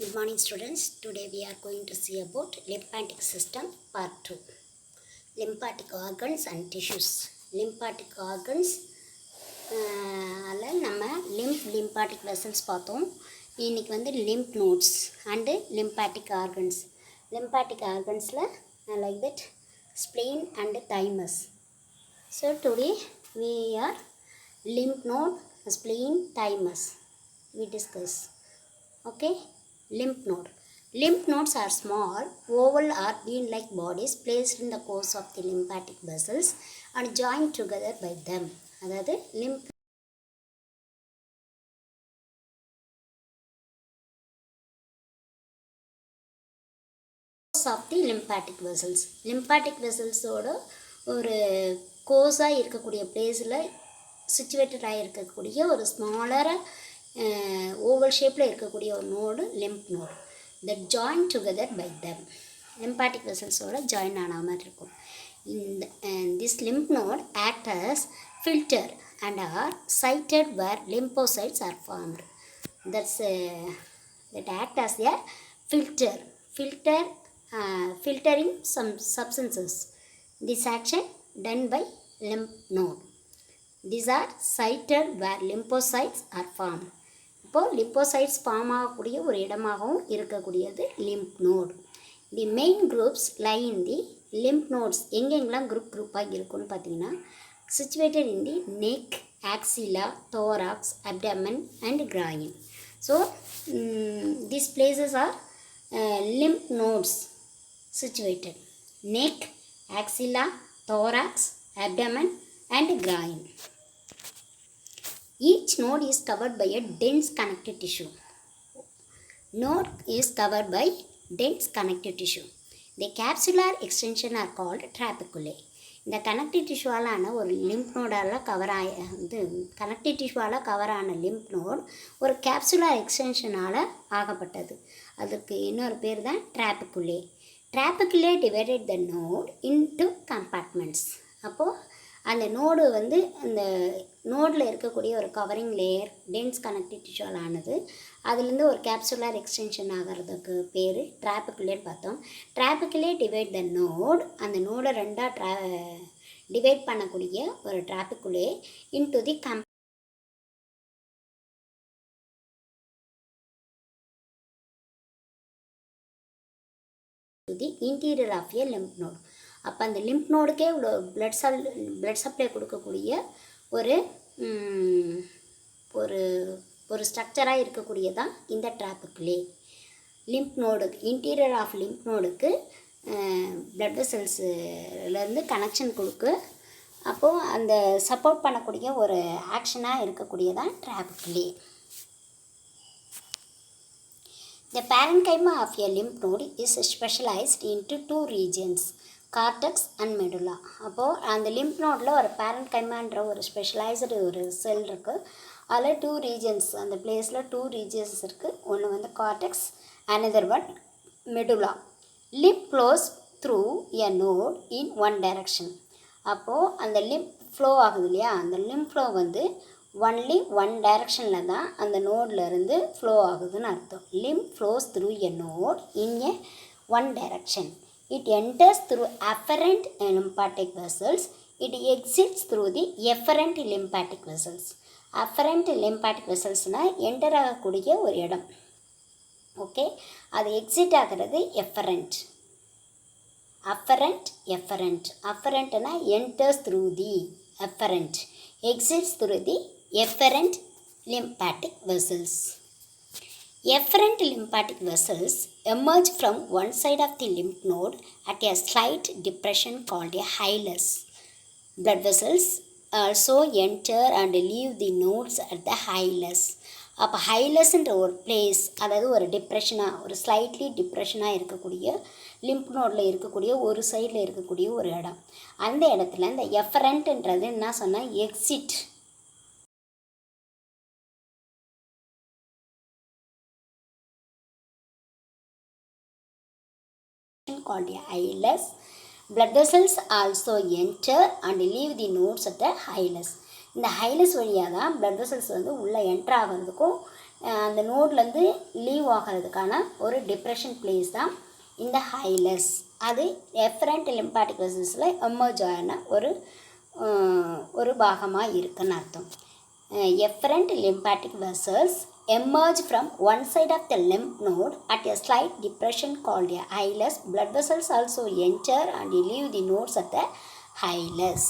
Good morning students. Today we are going to see about lymphatic system part 2. Lymphatic organs and tissues. Lymphatic organs நம்ம lymphatic vessels பார்த்தோம். இன்னைக்கு வந்து lymph nodes and lymphatic organs. Lymphatic organsல like that spleen and thymus. So today we are lymph node, spleen, thymus. We discuss. Okay. Lymph node. Lymph nodes are small, oval or bean-like bodies placed in the course of the lymphatic vessels and joined together by them. அதாவது lymph of the lymphatic vessels. Lymphatic vessels ஓட ஒரு கோஸாக இருக்கக்கூடிய பிளேஸில் சிச்சுவேட்டடாக இருக்கக்கூடிய ஒரு smaller oval ஷேப்பில் இருக்கக்கூடிய ஒரு node lymph node that join together by them. lymphatic vesselsோட ஜாயின் ஆன மாதிரி இருக்கும். This lymph node act as filter and are sited where lymphocytes are formed. That act as a filtering some substances. This action done by lymph node. These are sited where lymphocytes are formed. இப்போது lymphocytes form ஆகக்கூடிய ஒரு இடமாகவும் இருக்கக்கூடியது lymph node. The main groups lie in the lymph nodes. எங்கெங்கெல்லாம் குரூப்பாக இருக்குன்னு பார்த்தீங்கன்னா situated in the neck, axilla, thorax, abdomen and groin. So these places are lymph nodes situated. Neck, axilla, thorax, abdomen and groin. Each node is covered by a dense connective tissue. Node is covered by dense connective tissue. The capsular extension are called trabeculae. இந்த connective டிஷ்யூவாலான ஒரு lymph nodal connective டிஷ்யூவால் கவரான lymph note ஒரு capsular எக்ஸ்டென்ஷனால் ஆகப்பட்டது. அதற்கு இன்னொரு பேர் தான் trabeculae. Trabeculae divided the node into compartments. அப்போது அந்த node வந்து அந்த நோடில் இருக்கக்கூடிய ஒரு கவரிங் லேயர் டென்ஸ் கனெக்டிவ் டிஷ்யூவால் ஆனது. அதுலேருந்து ஒரு கேப்சுலார் எக்ஸ்டென்ஷன் ஆகிறதுக்கு பேர் trabeculae பார்த்தோம். Trabeculae divide the node. அந்த நோடை ரெண்டாக டிவைட் பண்ணக்கூடிய ஒரு trabeculae into the the interior of a lymph node. அப்போ அந்த லிம்ப் நோடுக்கே இவ்வளோ பிளட் சப்ளை கொடுக்கக்கூடிய ஒரு ஒரு ஒரு ஸ்ட்ரக்சராக இருக்கக்கூடியதான் இந்த trabeculae. லிம்ப் நோடுக்கு இன்டீரியர் ஆஃப் லிம்ப் நோடுக்கு பிளட் வெசல்ஸ்லேருந்து கனெக்ஷன் கொடுக்கு. அப்போது அந்த சப்போர்ட் பண்ணக்கூடிய ஒரு ஆக்ஷனாக இருக்கக்கூடியதான் trabeculae. The parenchyma of a lymph node is specialized into two regions, cortex and medulla. அப்போது அந்த லிம்ப் நோடில் ஒரு பேரன்கைமான்ற ஒரு ஸ்பெஷலைஸ்டு ஒரு செல் இருக்குது. அதில் டூ ரீஜன்ஸ், அந்த பிளேஸில் டூ ரீஜன்ஸ் இருக்குது. ஒன்று வந்து cortex, another one medulla. Lymph flows through a node in one direction. அப்போது அந்த லிம்ப் ஃப்ளோ ஆகுது இல்லையா, அந்த லிம்ப் ஃப்ளோ வந்து ஒன்லி ஒன் டைரக்ஷனில் தான் அந்த நோட்லேருந்து ஃப்ளோ ஆகுதுன்னு அர்த்தம். Lymph flows through a node in a one direction. It enters through afferent lymphatic vessels. It exits through the efferent lymphatic vessels. Afferent lymphatic vesselsனால் என்டர் ஆகக்கூடிய ஒரு இடம். ஓகே, அது எக்ஸிட் ஆகிறது efferent. Afferentனா enters through the afferent, exits through the efferent lymphatic vessels. Efferent lymphatic vessels emerge from one side of the lymph node at a slight depression called a hilus. Blood vessels also enter and leave the nodes at the hilus. அப்போ ஹைலஸ்ன்ற ஒரு place, அதாவது ஒரு டிப்ரெஷனாக, ஒரு slightly டிப்ரெஷனாக இருக்கக்கூடிய lymph நோடில் இருக்கக்கூடிய ஒரு சைடில் இருக்கக்கூடிய ஒரு இடம். அந்த இடத்துல இந்த எஃபரண்ட்ன்றது என்ன சொன்னால் exit called a hilus. Blood vessels also enter and leave the nodes at the hilus. இந்த ஹைலஸ் வழியாக தான் பிளட் வெசல்ஸ் வந்து உள்ளே என்ட்ரு ஆகிறதுக்கும் அந்த நோட்லேருந்து லீவ் ஆகிறதுக்கான ஒரு டிப்ரெஷன் பிளேஸ் தான் இந்த ஹைலஸ். அது எஃபரண்ட் லிம்பாட்டிக் வெசல்ஸில் எமர்ஜ் ஆன ஒரு பாகமாக இருக்குன்னு அர்த்தம். Efferent lymphatic vessels emerge from one side of the lymph node at a slight depression called a hilus. Blood vessels also enter and leave the nodes at the hilus.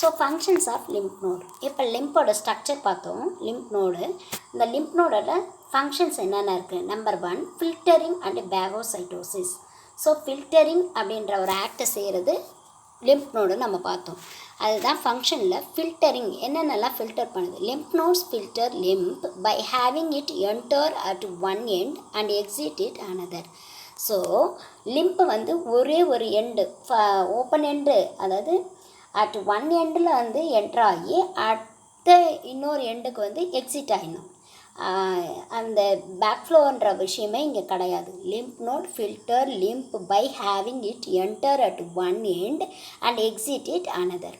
So functions of lymph node. இப்போ லிம்போட structure பார்த்தோம். Lymph node, இந்த lymph நோடோட functions என்னென்ன இருக்குது? Number 1 filtering and phagocytosis. So filtering அப்படின்ற ஒரு ஆக்டை செய்கிறது லிம்ப் நோடு நம்ம பார்த்தோம். அதுதான் ஃபங்க்ஷனில் ஃபில்டரிங் என்னென்னலாம் ஃபில்டர் பண்ணுது. Lymph nodes filter lymph by having it enter at one end and exit it another. So lymph வந்து ஒரே ஒரு எண்டு ஓப்பன் எண்டு, அதாவது அட் ஒன் எண்டில் வந்து என்ட்ரு ஆகி அடுத்த இன்னொரு எண்டுக்கு வந்து எக்ஸிட் ஆகிடணும். அந்த பேக்ஃப்ளோன்ற விஷயமே இங்கே கிடையாது. Lymph node filter lymph by having it enter at one end and exit it another.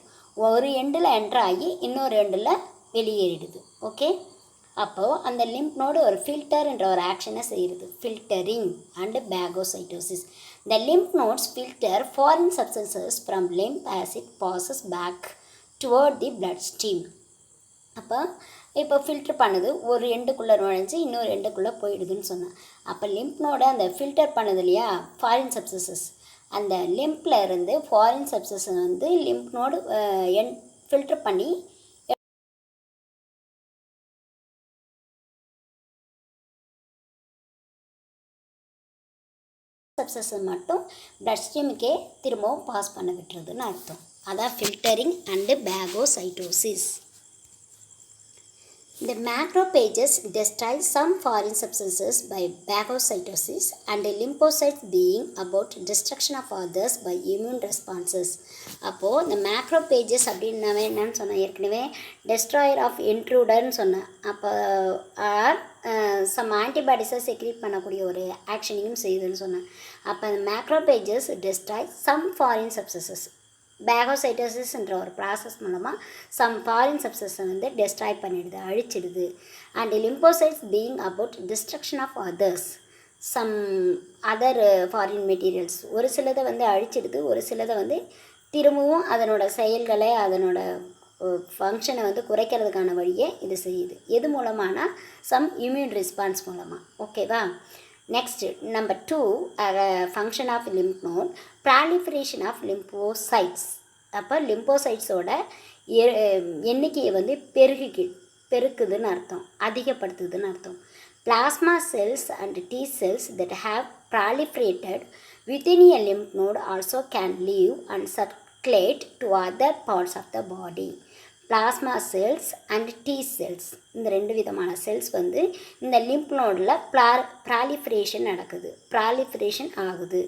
ஒரு எண்டில் என்ட்ரு ஆகி இன்னொரு எண்டில் வெளியேறிடுது. ஓகே, அப்போது அந்த லிம்ப் நோடு ஒரு ஃபில்டர்ன்ற ஒரு ஆக்ஷனை செய்கிறது. Filtering and phagocytosis. The lymph nodes filter foreign substances from lymph as it passes back toward the blood stream. இப்போ ஃபில்டர் பண்ணுது, ஒரு எண்டுக்குள்ளே நுழைஞ்சி இன்னொரு எண்டுக்குள்ளே போயிடுதுன்னு சொன்னேன். அப்போ லிம்ப்னோட அந்த ஃபில்டர் பண்ணுது இல்லையா ஃபாரின் சப்ஸ்டன்சஸ், அந்த லிம்பில் இருந்து ஃபாரின் சப்ஸ்டன்ஸ் வந்து லிம்ப் நோடு ஃபில்டர் பண்ணி சப்ஸ்டன்ஸை மட்டும் பிளட் ஸ்ட்ரீமுக்கே திரும்பவும் பாஸ் பண்ண விட்டுறதுன்னு அர்த்தம். அதான் filtering and phagocytosis. The macrophages destroy some foreign substances by phagocytosis and the lymphocytes being about destruction of others by immune responses. அப்போது இந்த macrophages அப்படின்னாவே என்னன்னு சொன்னேன் ஏற்கனவே, destroyer of intruderன்னு சொன்னேன். அப்போ ஆர் சம் ஆன்டிபாடிஸை செக்ரீட் பண்ணக்கூடிய ஒரு ஆக்ஷனையும் செய்யுதுன்னு சொன்னேன். அப்போ இந்த macrophages destroy some foreign substances. பேகோசைட்டோசிஸ்ன்ற ஒரு ப்ராசஸ் மூலமாக சம் ஃபாரின் சப்ஸ்டன்ஸை வந்து டெஸ்ட்ராய் பண்ணிடுது, அழிச்சிடுது. And lymphocytes being about destruction of others some other foreign materials. ஒரு சிலதை வந்து அழிச்சிடுது, ஒரு சிலதை வந்து திரும்பவும் அதனோட செயல்களை அதனோட ஃபங்க்ஷனை வந்து குறைக்கிறதுக்கான வழியை இது செய்யுது. எது மூலமானா சம் இம்யூன் ரெஸ்பான்ஸ் மூலமாக. ஓகேவா? Next, number 2, function of lymph node, proliferation of lymphocytes. அப்போ லிம்போசைட்ஸோட எண்ணிக்கையை வந்து பெருக்குதுன்னு அர்த்தம், அதிகப்படுத்துதுன்னு அர்த்தம். Plasma cells and T cells that have proliferated within a lymph node also can live and circulate to other parts of the body. Plasma cells and T cells, இந்த ரெண்டு விதமான cells வந்து இந்த லிம்ப் நோடில் ப்ராலிஃபரேஷன் நடக்குது, proliferation ஆகுது.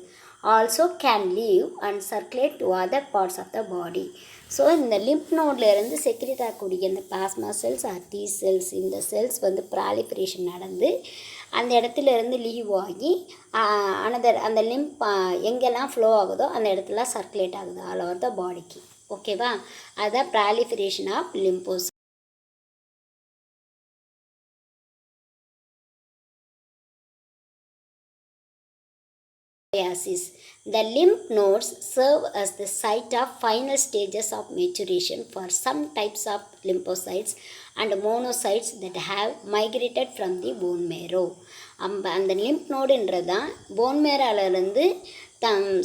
Also can leave and circulate to other parts of the body. So இந்த lymph நோட்லேருந்து செக்ரேட் ஆகக்கூடிய இந்த plasma cells or T cells, இந்த செல்ஸ் வந்து ப்ராலிஃபரேஷன் நடந்து அந்த இடத்துலேருந்து லீவ் ஆகி அந்த லிம்ப் எங்கெல்லாம் ஃப்ளோ ஆகுதோ அந்த இடத்துல சர்க்குலேட் ஆகுது ஆல் ஓவர் த பாடிக்கு. ஓகேவா? அதுதான் proliferation of lymphocytes. The lymph nodes serve as the site of final stages of maturation for some types of lymphocytes and monocytes that have migrated from the bone marrow. அந்த lymph நோடுன்றது தான் phone மேரோலேருந்து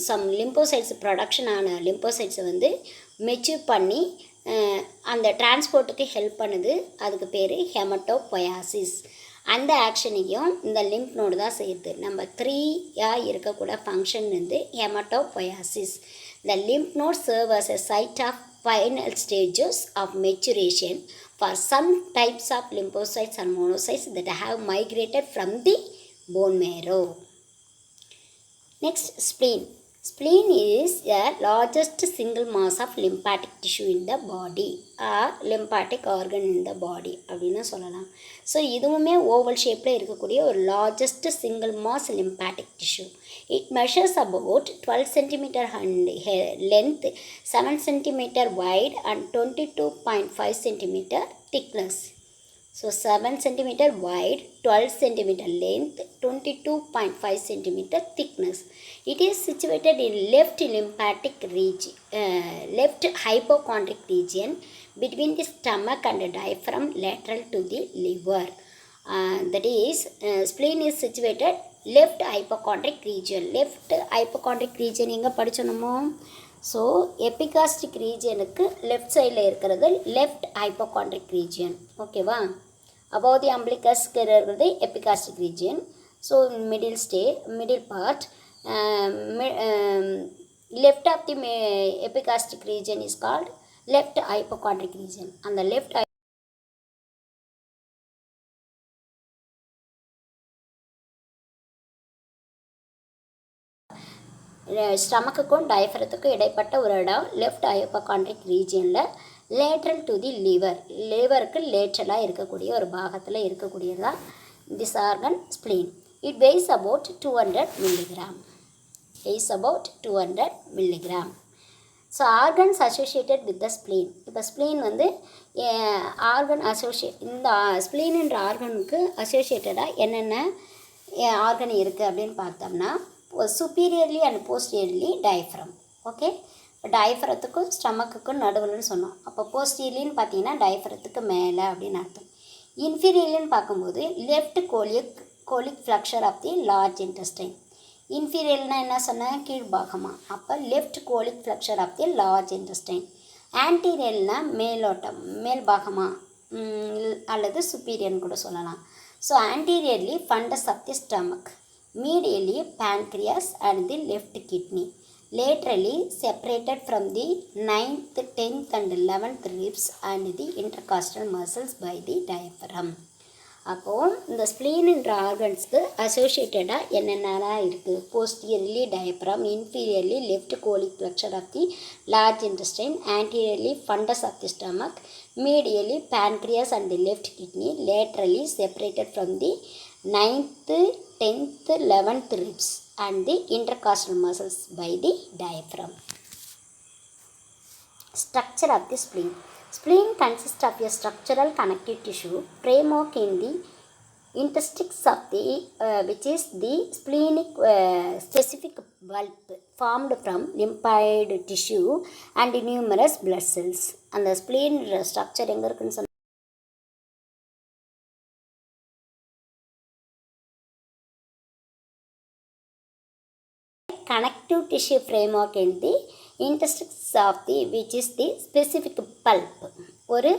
some lymphocytes production ஆன லிம்போசைட்ஸை வந்து mature பண்ணி அந்த டிரான்ஸ்போர்ட்டுக்கு help பண்ணுது. அதுக்கு பேர் ஹெமட்டோபொயாசிஸ். அந்த ஆக்ஷனையும் இந்த லிம்ப் நோடு தான் செய்யுது. நம்பர் 3 இருக்கக்கூட ஃபங்க்ஷன் வந்து haematopoiesis. The lymph node serve as a site of final stages of maturation for some types of lymphocytes and monocytes that have migrated from the bone marrow. Next, spleen. Spleen is the largest single mass of lymphatic tissue in the body or lymphatic organ in the body அப்படின்னு சொல்லலாம். So இதுவுமே oval ஷேப்பில் இருக்கக்கூடிய ஒரு largest single mass lymphatic tissue. It measures about 12 cm and length, 7 cm wide and 22.5 cm thickness. So 7 centimeter wide, 12 centimeter length, 22.5 centimeter thickness. It is situated in left lymphatic region, left hypochondric region between the stomach and the diaphragm lateral to the liver. That is, spleen is situated left hypochondric region. Left hypochondric region எங்கே படிச்சோமோ, so epigastric ரீஜனுக்கு left சைடில் இருக்கிறது left ஹைப்போகாண்ட்ரிக் region. ஓகேவா? above the umbilicus இருக்கிறது epigastric region. So middle part left of the epigastric region is called left hypochondric region. அந்த left ஸ்டமக்குக்கும் டயஃப்ரத்துக்கும் இடைப்பட்ட ஒரு இடம் லெஃப்ட் ஹைப்போகாண்ட்ரிக் ரீஜியனில் லேட்ரல் டு தி லிவர், லிவருக்கு லேட்ரலாக இருக்கக்கூடிய ஒரு பாகத்தில் இருக்கக்கூடியதான் this organ spleen. It weighs about 200 milligram. Weighs about 200 milligram. So organs associated with the spleen. இப்போ ஸ்ப்ளீன் வந்து ஆர்கன் இந்த ஸ்ப்ளீனுன்ற ஆர்கனுக்கு அசோசியேட்டடாக என்னென்ன ஆர்கன் இருக்குது அப்படின்னு பார்த்தோம்னா, superiorly and posteriorly diaphragm. Okay, இப்போ டயஃப்ரத்துக்கும் ஸ்டமக்குக்கும் நடுவில்னு சொன்னோம். அப்போ போஸ்டீரியர்லின்னு பார்த்தீங்கன்னா டயஃப்ரத்துக்கு மேலே அப்படின்னு அர்த்தம். இன்ஃபீரியர்லின்னு பார்க்கும்போது left colic flexure of the large intestine. இன்ஃபீரியர்னா என்ன சொன்னேன், கீழ்பாகமாக. அப்போ left colic flexure of the large intestine. ஆன்டீரியர்னா மேலோட்டம், மேல் பாகமாக அல்லது சுப்பீரியர்னு கூட சொல்லலாம். So anteriorly fundus of the stomach, medially pancreas and the left kidney, laterally separated from the 9th, 10th and 11th ribs and the intercostal muscles by the diaphragm. அப்போது இந்த ஸ்ப்ளீன்ன்ற ஆர்கன்ஸ்க்கு அசோசியேட்டடாக என்னென்னலாம் இருக்குது, posteriorly diaphragm, inferiorly left colic flexure of the large intestine, anteriorly fundus of the stomach, medially pancreas and the left kidney, laterally separated from the 9th, 10th, 11th ribs and the intercostal muscles by the diaphragm. Structure of the spleen. Spleen consists of a structural connective tissue framework in the interstices of the which is the splenic specific bulb formed from lymphoid tissue and numerous blood cells. And the spleen structure எங்கே இருக்குன்னு சொன்ன connective tissue framework in the interstices of the which is the specific pulp. ஒரு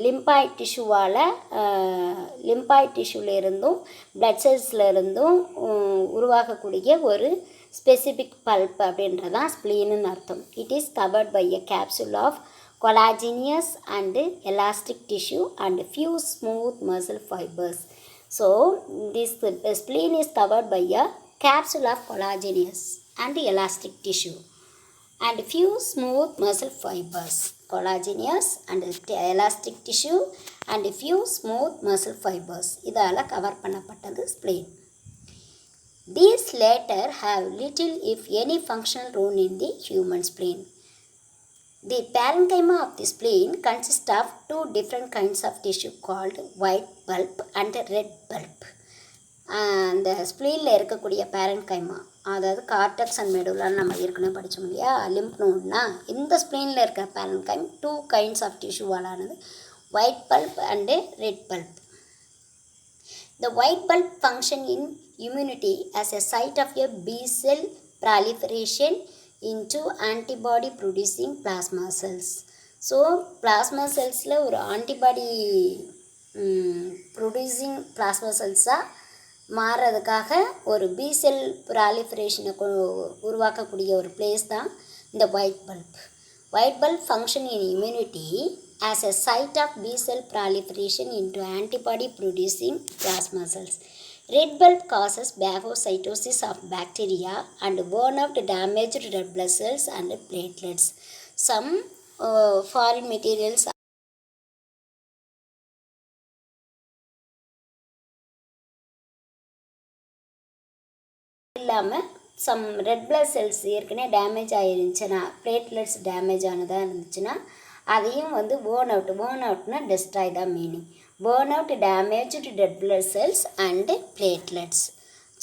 லிம்பாய்ட் டிஷ்யூவால் லிம்பாய்ட் டிஷ்யூவில் இருந்தும் blood செல்ஸில் இருந்தும் உருவாகக்கூடிய ஒரு specific bulb அப்படின்றதான் ஸ்ப்ளீனுன்னு அர்த்தம். It is covered by a capsule of collagenous and elastic tissue and few smooth muscle fibers. So this spleen is covered by a capsule of collagenous and elastic tissue and few smooth muscle fibers. Collagenous and elastic tissue and few smooth muscle fibers. இதால cover பண்ணப்பட்டது spleen. These latter have little if any functional role in the human spleen. The parenchyma of the spleen consists of two different kinds of tissue called white pulp and red pulp. அந்த ஸ்ப்ளீனில் இருக்கக்கூடிய parenchyma, அதாவது cortex and மெடுலான்னு நம்ம ஏற்கனவே படித்தோம் இல்லையா, lymph நோட்னா இந்த ஸ்ப்ளீனில் இருக்கிற பேரன்கைம் டூ கைண்ட்ஸ் ஆஃப் டிஷ்யூவாலானது white pulp and red pulp. The white pulp function in immunity as a site of a B cell proliferation into antibody producing plasma cells. ஸோ plasma செல்ஸில் ஒரு ஆன்டிபாடி ப்ரொடியூசிங் பிளாஸ்மா செல்ஸாக மாறுறதுக்காக ஒரு B cell ப்ராலிஃபரேஷனை உருவாக்கக்கூடிய ஒரு பிளேஸ் தான் இந்த white pulp. White pulp function in immunity as a site of B cell proliferation into antibody producing plasma cells. Red bulb causes phagocytosis of bacteria and burn out damaged red blood cells and platelets. Some foreign materials இல்லாமல் some red blood cells ஏற்கனவே damage ஆகிருந்துச்சுன்னா, platelets damage ஆனதாக இருந்துச்சுன்னா அதையும் வந்து burn outனா destroy தான் meaning. burn out damaged red blood cells and platelets.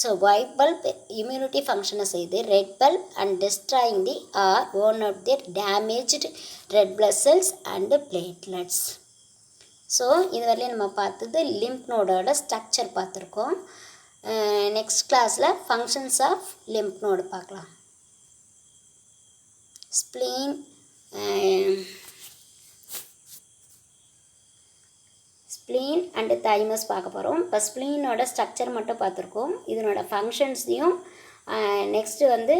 So white bulb immunity ஃபங்க்ஷனை செய்து red bulb and destroying the or burn out the damaged red blood cells and platelets. So இதுவரையிலும் நம்ம பார்த்தது lymph நோடோட structure பார்த்துருக்கோம். Next கிளாஸில் functions of lymph node பார்க்கலாம். Spleen and thymus பார்க்க போகிறோம். இப்போ ஸ்ப்ளீனோட ஸ்ட்ரக்சர் மட்டும் பார்த்துருக்கோம். இதனோட ஃபங்க்ஷன்ஸையும் நெக்ஸ்ட்டு வந்து